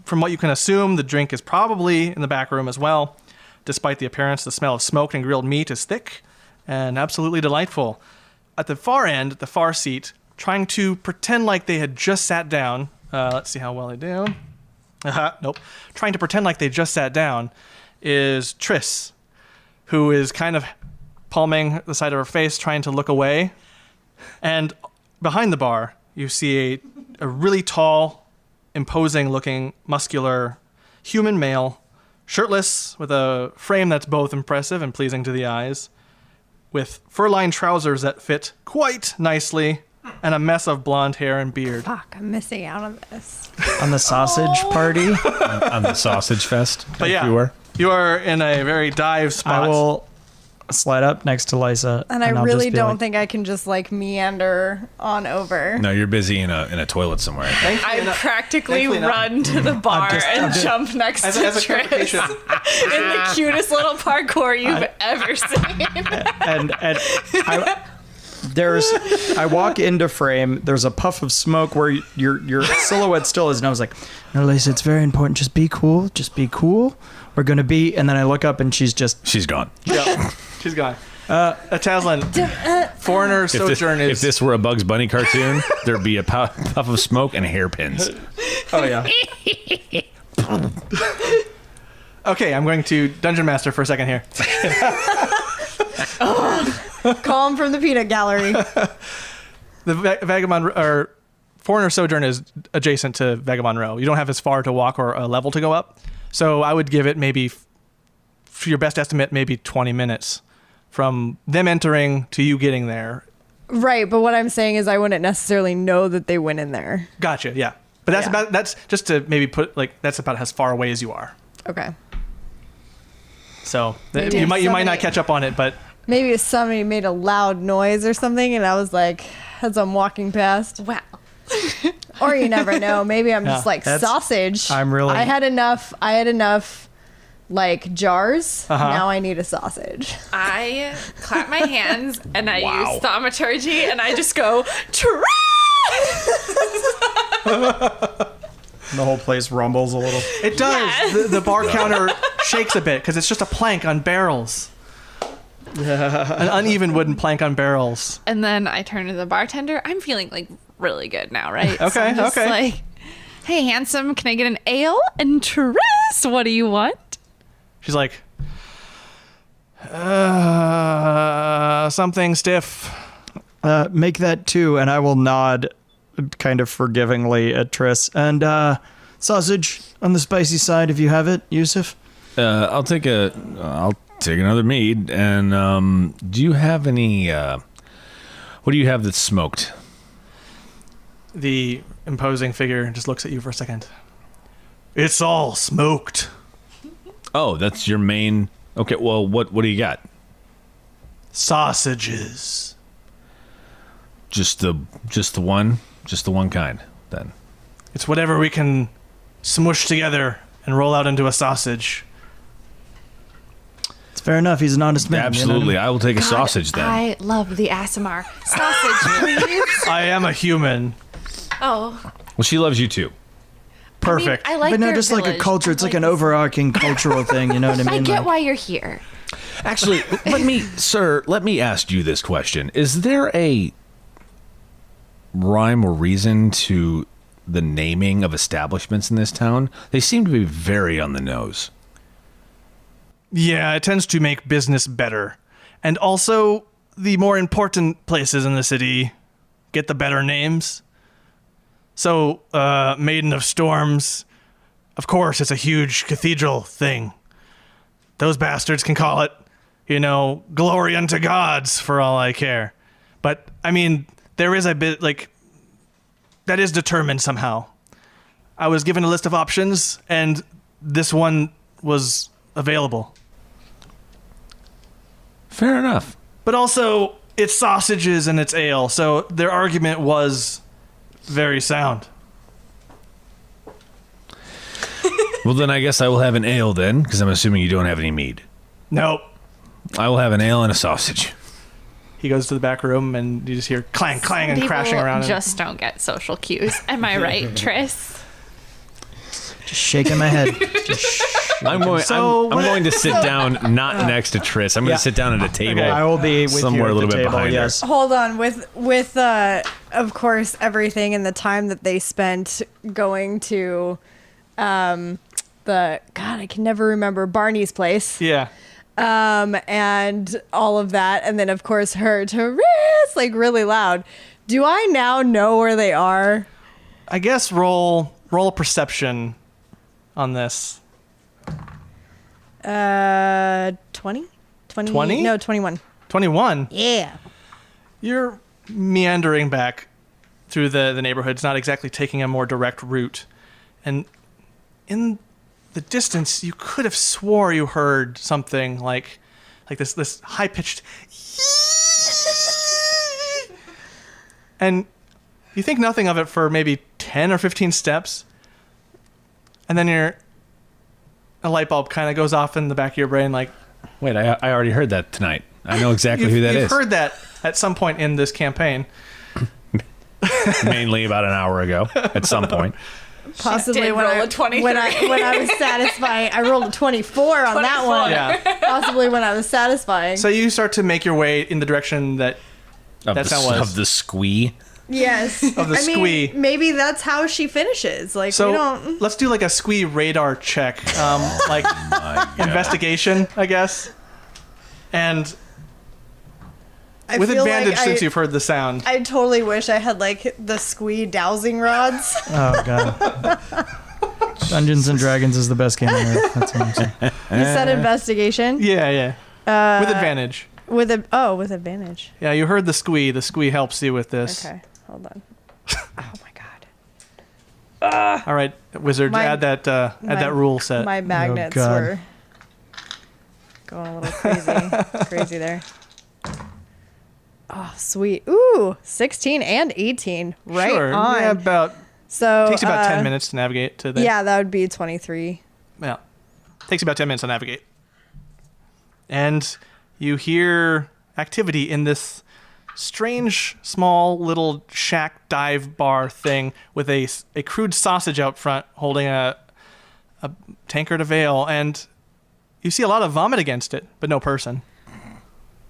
from what you can assume, the drink is probably in the back room as well. Despite the appearance, the smell of smoked and grilled meat is thick and absolutely delightful. At the far end, the far seat, trying to pretend like they had just sat down. Let's see how well they do. Nope. Trying to pretend like they just sat down is Triss, who is kind of palming the side of her face, trying to look away. And behind the bar, you see a really tall, imposing-looking, muscular human male, shirtless, with a frame that's both impressive and pleasing to the eyes, with fur-lined trousers that fit quite nicely, and a mess of blonde hair and beard. Fuck, I'm missing out on this. On the sausage party? on the sausage fest, but yeah, you are in a very dive spot. I will slide up next to Lysa. And I really don't think I can just, like, meander on over. No, you're busy in a toilet somewhere. I practically run to the bar and jump next to Triss in the cutest little parkour you've ever seen. And I walk into frame. There's a puff of smoke where your silhouette still is, and I was like, "No, Lysa, it's very important. Just be cool. Just be cool. We're gonna be." And then I look up, and she's gone. Yeah, she's gone. Taslinn, foreigner sojourners. If this were a Bugs Bunny cartoon, there'd be a puff of smoke and hairpins. Oh yeah. Okay, I'm going to Dungeon Master for a second here. Call him from the peanut gallery. The Vagabond or foreigner sojourn is adjacent to Vagabond Row. You don't have as far to walk or a level to go up, so I would give it maybe, for your best estimate, maybe 20 minutes from them entering to you getting there. Right, but what I'm saying is I wouldn't necessarily know that they went in there. Gotcha. Yeah, but that's just to maybe put, like, that's about as far away as you are. Okay. So you might not catch up on it, but. Maybe if somebody made a loud noise or something, and I was like, as I'm walking past, wow. Or you never know. Maybe I'm just like, sausage. I had enough, like, jars. Now I need a sausage. I clap my hands and I use thaumaturgy and I just go, Triss! The whole place rumbles a little. It does. Yes. The bar counter shakes a bit because it's just a plank on barrels. An uneven wooden plank on barrels. And then I turn to the bartender. I'm feeling, like, really good now, right? Okay, so I'm just like, hey, handsome, can I get an ale? And Triss, what do you want? She's like, something stiff. Make that 2, and I will nod kind of forgivingly at Triss. And sausage on the spicy side, if you have it, Yusuf. I'll take another mead. And do you have any? What do you have that's smoked? The imposing figure just looks at you for a second. It's all smoked. Oh, that's your main. Okay, well, what do you got? Sausages. Just the one kind, then. It's whatever we can smush together and roll out into a sausage. It's fair enough. He's an honest man. Absolutely, I will take a sausage then. I love the ASMR. Sausage, please. I am a human. Oh. Well, she loves you too. Perfect. I like But no, their just like a village. culture. It's like an this. overarching cultural thing. You know what I mean? I get Like, why you're here. Actually, let me ask you this question. Is there a rhyme or reason to the naming of establishments in this town? They seem to be very on the nose. Yeah, it tends to make business better. And also, the more important places in the city get the better names. So, Maiden of Storms, of course, it's a huge cathedral thing. Those bastards can call it, glory unto gods for all I care. But, I mean, there is a bit, that is determined somehow. I was given a list of options, and this one was available. Fair enough. But also, it's sausages and it's ale, so their argument was very sound. Well, then I guess I will have an ale then, because I'm assuming you don't have any mead. Nope. I will have an ale and a sausage. He goes to the back room, and you just hear clang, clang, and crashing around. Just don't get social cues. Am I right, Triss? just shaking my head. I'm going to sit down, not next to Triss. I'm going to sit down at a table. I will be with somewhere you a little at the bit table, behind yes. Hold on, with of course everything and the time that they spent going to I can never remember Barney's place. Yeah. And all of that, and then of course her to really loud. Do I now know where they are? I guess roll a perception on this. 20? 20? No, 21. 21? Yeah. You're meandering back through the neighborhood. It's not exactly taking a more direct route. And in the distance, you could have swore you heard something like this high-pitched and you think nothing of it for maybe 10 or 15 steps, and then a light bulb kind of goes off in the back of your brain like, wait, I already heard that tonight. I know exactly who that is. You've heard that at some point in this campaign. Mainly about an hour ago, at some point. Possibly when I was satisfying. I rolled a 24 on that one. Yeah. Possibly when I was satisfying. So you start to make your way in the direction that sound was. Of the squee. Yes. Of the squee. Maybe that's how she finishes. Like, So we don't. let's do like a squee radar check, like investigation, I guess. And I with feel advantage like since you've heard the sound. I totally wish I had like the squee dowsing rods. Oh god. Dungeons and Dragons is the best game on earth. That's what I'm saying. You said investigation Yeah. With advantage. with advantage. Yeah, you heard the squee. The squee helps you with this. Okay, hold on. Oh my god. All right, wizard, add that rule set. My magnets God. were going a little crazy there. Oh, sweet. Ooh, 16 and 18. Right sure. on. Yeah, So takes about 10 minutes to navigate to the. Yeah, that would be 23. Yeah. Takes about 10 minutes to navigate. And you hear activity in this strange, small, little shack dive bar thing with a crude sausage out front holding a tankard of ale. And you see a lot of vomit against it, but no person.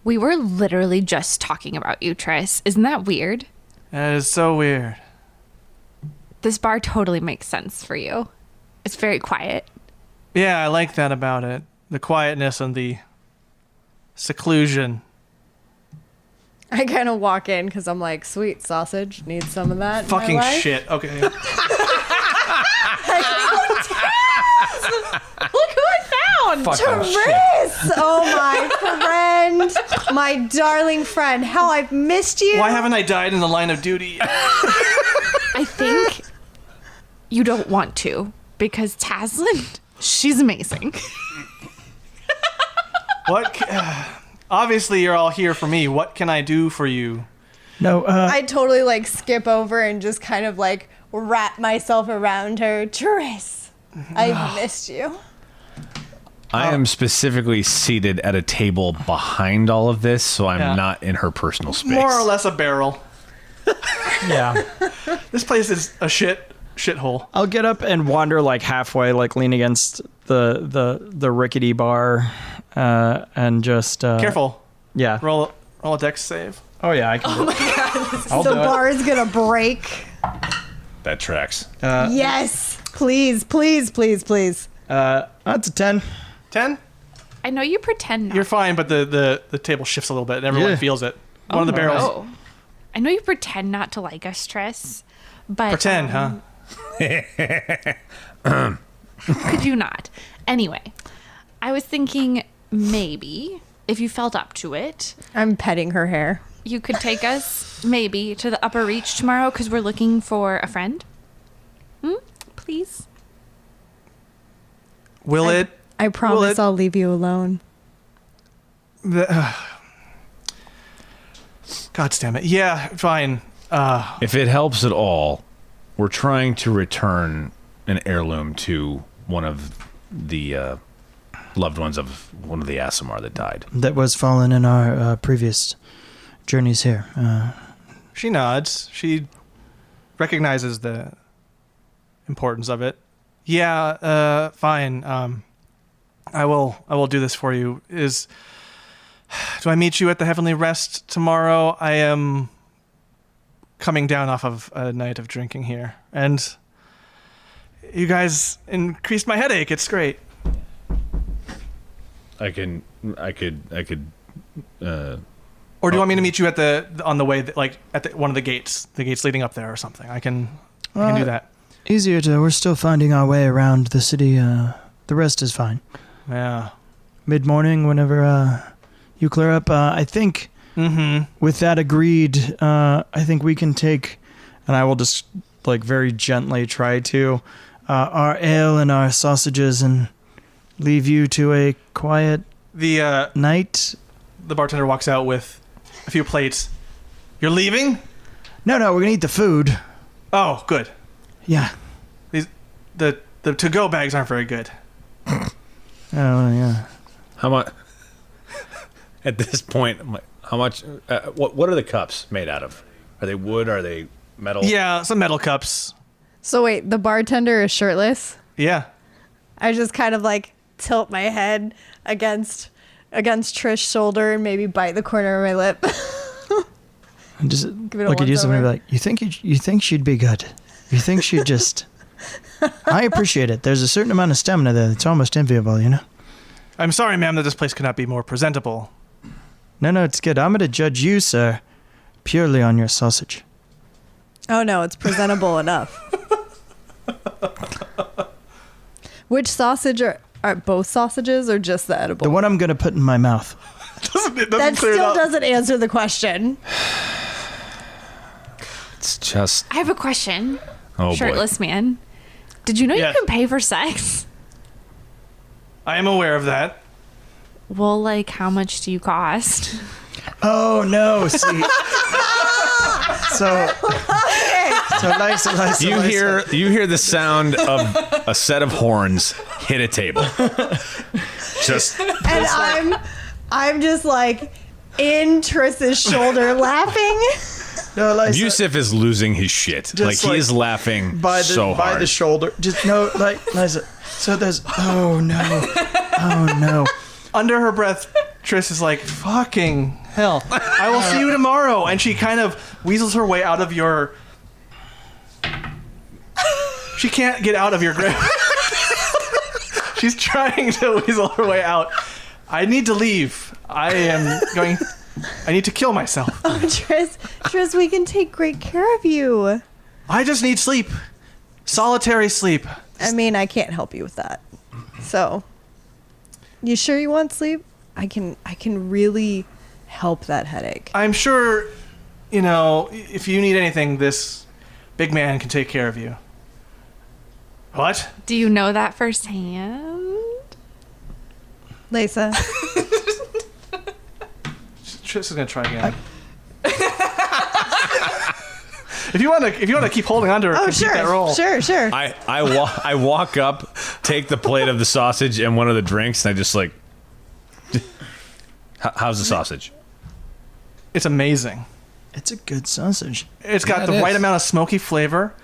We were literally just talking about you, Triss. Isn't that weird? That is so weird. This bar totally makes sense for you. It's very quiet. Yeah, I like that about it. the quietness and the seclusion. I kind of walk in because I'm like, sweet sausage, need some of that. Fucking shit. Okay. Look who I found! Therese! Oh, my friend. My darling friend. How I've missed you. Why haven't I died in the line of duty? I think you don't want to, because Taslinn, she's amazing. What? Obviously, you're all here for me. What can I do for you? No, I totally like skip over and just kind of like wrap myself around her. Therese, I've missed you. I am specifically seated at a table behind all of this, so I'm not in her personal space. More or less a barrel. Yeah. This place is a shithole. I'll get up and wander like halfway, like lean against the rickety bar, and just Careful. Yeah. Roll a dex save. Oh yeah, I can. Oh my god. The bar is gonna break. That tracks. Yes, please, please, please, please. That's a 10. 10? I know you pretend not. You're fine, but the table shifts a little bit and everyone feels it. One of the barrels. Oh. I know you pretend not to like us, Tress, but... Pretend, huh? Could you not? Anyway, I was thinking maybe, if you felt up to it... I'm petting her hair. You could take us, maybe, to the Upper Reach tomorrow, because we're looking for a friend. Please? Will it? I promise I'll leave you alone. God damn it. Yeah, fine. If it helps at all, we're trying to return an heirloom to one of the loved ones of one of the Aasimar that died. That was fallen in our previous journeys here. She nods. She recognizes the importance of it. Yeah, fine. I will do this for you. Do I meet you at the Heavenly Rest tomorrow? I am coming down off of a night of drinking here, and you guys increased my headache. It's great. I could. Or do you want me to meet you at on the way, like at one of the gates leading up there or something? I can do that. Easier to. We're still finding our way around the city. The rest is fine. Yeah. Mid-morning, whenever you clear up. I think with that agreed, I think we can take, and I will just like very gently try to, our ale and our sausages and leave you to a quiet night. The bartender walks out with a few plates. You're leaving? No, we're going to eat the food. Oh, good. Yeah. The to-go bags aren't very good. Oh, yeah. How much? At this point, how much? What are the cups made out of? Are they wood? Are they metal? Yeah, some metal cups. So wait, the bartender is shirtless? Yeah. I just kind of like tilt my head against Trish's shoulder and maybe bite the corner of my lip. And just look at you and be like, you think she'd be good? You think she'd just... I appreciate it. There's a certain amount of stamina there that's almost enviable, you know? I'm sorry, ma'am, that this place could not be more presentable. No, it's good. I'm going to judge you, sir, purely on your sausage. Oh, no, it's presentable enough. Which sausage are both sausages or just the edible? The one I'm going to put in my mouth. That still doesn't answer the question. It's just... I have a question. Oh, Shirtless man. Did you know Yes. you can pay for sex? I am aware of that. Well, like, how much do you cost? Oh, no, see. You hear the sound of a set of horns hit a table. And I'm just like in Triss's shoulder laughing. No, Lysa. Yusuf is losing his shit. Like he is laughing so hard. By the shoulder. Just no, like Lysa. So there's oh no. Under her breath, Triss is like, fucking hell. I will see you tomorrow. And she kind of weasels her way out of your... She can't get out of your grip. She's trying to weasel her way out. I need to leave. I need to kill myself. Oh, Tris, we can take great care of you. I just need sleep. Solitary sleep. I mean, I can't help you with that. So, you sure you want sleep? I can really help that headache. I'm sure, if you need anything, this big man can take care of you. What? Do you know that firsthand? Lisa. Tris is gonna try again. If you want to keep holding on to her, keep that roll. Sure. I walk up, take the plate of the sausage and one of the drinks, and I just like, how's the sausage? It's amazing. It's a good sausage. It's got the right amount of smoky flavor,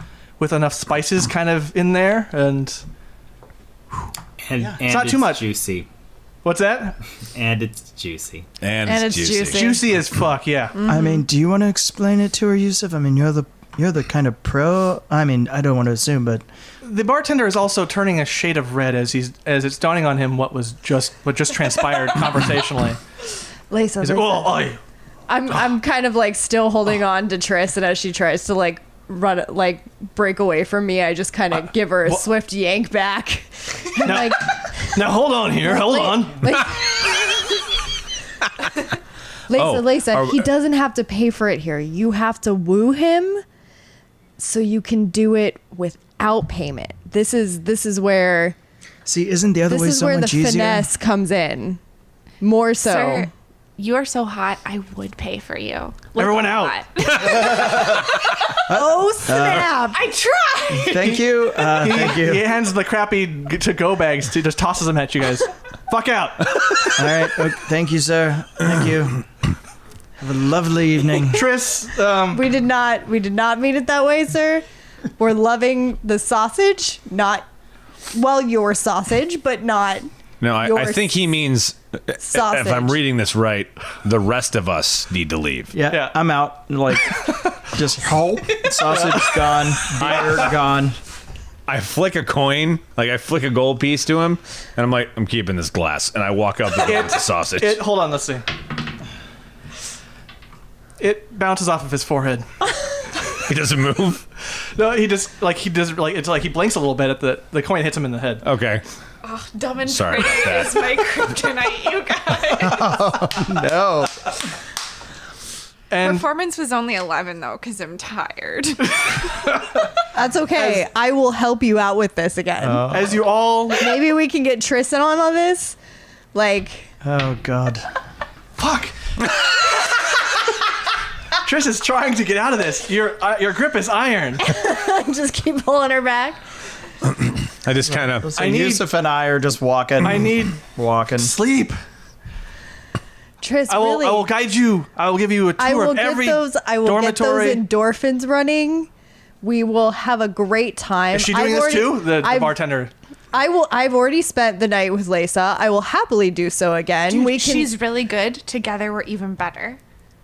with enough spices kind of in there, and it's not too much. Juicy. What's that? And it's juicy. And it's juicy. Juicy as fuck, yeah. Mm-hmm. I mean, do you want to explain it to her, Yusuf? I mean, you're the kind of pro. I mean, I don't want to assume, but the bartender is also turning a shade of red as it's dawning on him what just transpired conversationally. Lisa. I'm kind of like still holding on to Tris, and as she tries to like break away from me, I just kind of give her a swift yank back. Now hold on here. Hold on. Lisa, he doesn't have to pay for it here. You have to woo him so you can do it without payment. This is where isn't the other way so much easier? This is where the finesse comes in. More so. Sir, you are so hot, I would pay for you. Everyone out. Oh, snap. I tried. Thank you. Thank you. He hands the crappy to-go bags, just tosses them at you guys. Fuck out. All right. Okay, thank you, sir. Thank you. Have a lovely evening. Tris, We did not mean it that way, sir. We're loving the sausage, not, your sausage, but not No, I think he means, sausage. if I'm reading this right, the rest of us need to leave. Yeah. I'm out. Like, just sausage gone, beer gone. I flick a coin, I flick a gold piece to him, and I'm like, I'm keeping this glass, and I walk out the door with the sausage. hold on, let's see. It bounces off of his forehead. He doesn't move. No, he does it's like he blinks a little bit at the coin hits him in the head. Okay. Oh, dumb and Sorry pretty about is my kryptonite, you guys. No. And Performance was only 11 though, because I'm tired. That's okay. I will help you out with this again. as you all Maybe we can get Tristan on this. Oh, God. fuck. Tris is trying to get out of this. Your grip is iron. Just keep pulling her back. I just kind of... Yusuf and I are just walking. I need walking. sleep. Tris, I will really. I will guide you. I will give you a tour of every I will dormitory. get those endorphins running. We will have a great time. Is she doing this too? The bartender. I've already spent the night with Lisa. I will happily do so again. Dude, she's really good. Together, we're even better.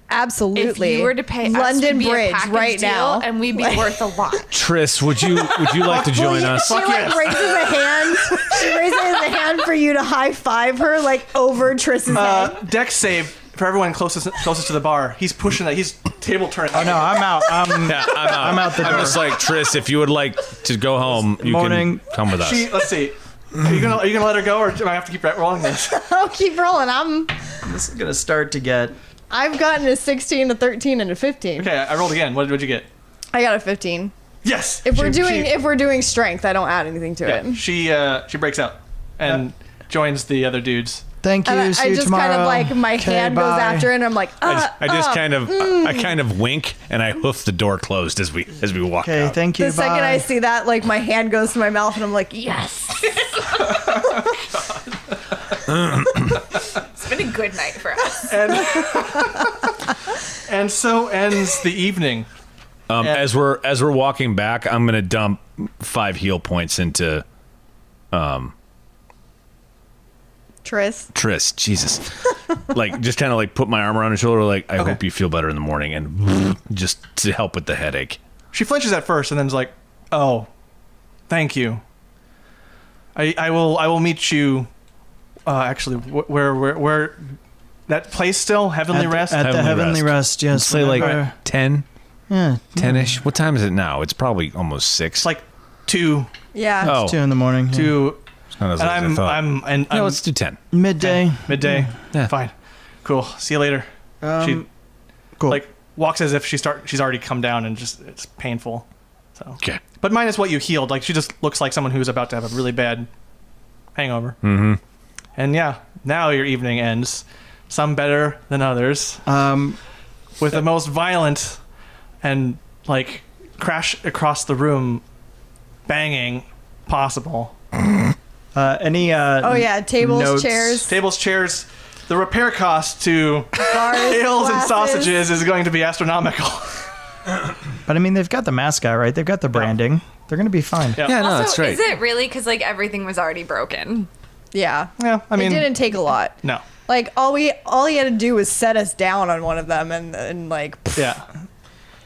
Absolutely. If you were to pay London us, we'd be Bridge a package right deal, now, and we'd be worth a lot. Tris, would you like to join us? She raises a hand. She raises a hand for you to high five her over Tris's head. Dex save for everyone closest to the bar. He's pushing that. He's table turning. Oh, no, I'm out. I'm Yeah, I'm out. I'm out the door. I'm just like, Tris, if you would like to go home, you Morning. can come with us. Let's see. Are you gonna let her go, or do I have to keep rolling this? I'll keep rolling. This is going to start to get... I've gotten a 16, a 13, and a 15. Okay, I rolled again. What did you get? I got a 15. Yes. If we're doing strength, I don't add anything to it. She breaks out and joins the other dudes. Thank you. And See I you just tomorrow. kind of my hand goes after it, and I'm like, I just kind of wink and I hoof the door closed as we walk Okay, out. thank you. the second bye. I see that, my hand goes to my mouth, and I'm like, yes. It's been a good night for us. And so ends the evening. As we're walking back, I'm gonna dump 5 heal points into Tris. Jesus. Just kind of put my arm around her shoulder, I hope you feel better in the morning, and just to help with the headache. She flinches at first and then's like, oh, thank you. I will meet you. Actually, where that place still Heavenly Rest at the Heavenly Rest. Yes. Say like 10. Yeah. 10ish. What time is it now? It's probably almost 6. It's like 2. Yeah. Oh. It's 2 in the morning. 2. It's not as late as I thought. No, let's do 10. Midday. Midday. Yeah. Fine. Cool. See you later. She Cool. like walks as if she's already come down and just it's painful. So. Okay. But minus what you healed, like she just looks like someone who's about to have a really bad hangover. Mm-hmm. And yeah, now your evening ends. Some better than others. With the most violent and like crash across the room banging possible. Any tables, notes? chairs. The repair cost to ales and sausages is going to be astronomical. But I mean, they've got the mascot, right? They've got the branding. They're going to be fine. Yeah. Yeah, no, Also, that's right. is it really? Because like everything was already broken. Yeah. Yeah, I mean, it didn't take a lot. No. Like all he had to do was set us down on one of them, and like. Yeah.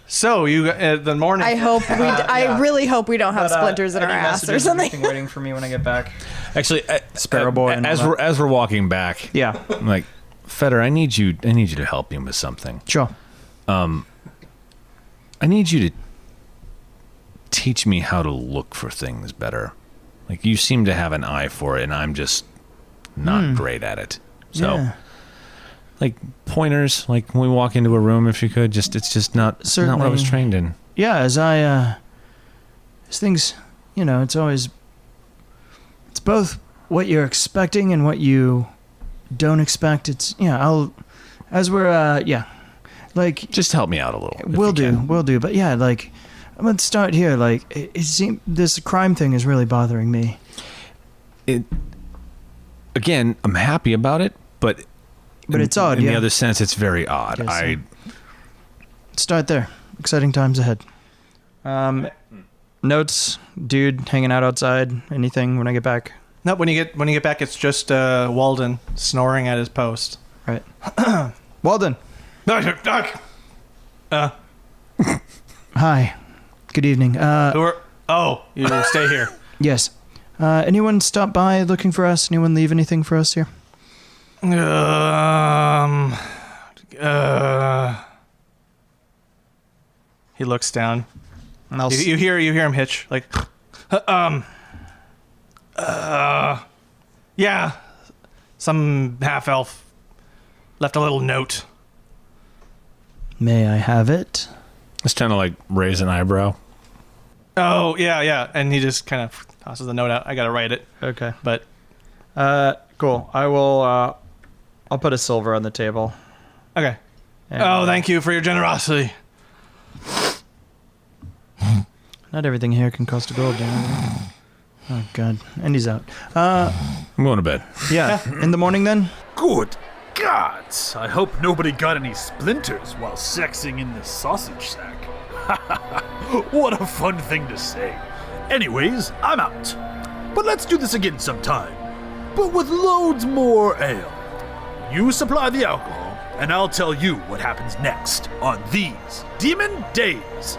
So you the morning. I really hope we don't have splinters in our ass or something. Waiting for me when I get back. Actually, Sparrow Boy and as all we're walking back, Yeah. I'm like, Feder, I need you to help me with something. Sure. I need you to teach me how to look for things better. Like, you seem to have an eye for it, and I'm just not great at it. So, Yeah. like, pointers, like when we walk into a room, if you could, it's just not what I was trained in. Yeah, as things, it's both what you're expecting and what you don't expect. It's, like, Just help me out a little. if we'll you can. do. But yeah, like, let's start here. Like, it seems this crime thing is really bothering me. Again, I'm happy about it, but it's odd, In yeah. the other sense, it's very odd. Yes, start there. Exciting times ahead. Notes, dude, hanging out outside. Anything when I get back? No, when you get back, it's just Walden snoring at his post. Right. Walden. Hi. Good evening. You stay here. Yes. Anyone stop by looking for us? Anyone leave anything for us here? He looks down. You hear him hitch like, yeah, some half elf left a little note. May I have it? Just kind of like raise an eyebrow. Oh yeah, and he just kind of tosses the note out. I gotta write it. Okay. But Cool. I will. I'll put a silver on the table. okay. And, Thank you for your generosity. Not everything here can cost a gold, Dan. Oh, God. And he's out. I'm going to bed. Yeah. In the morning, then? Good gods! I hope nobody got any splinters while sexing in the sausage sack. What a fun thing to say. Anyways, I'm out. But let's do this again sometime. But with loads more ale. You supply the alcohol, and I'll tell you what happens next on these Demon Days.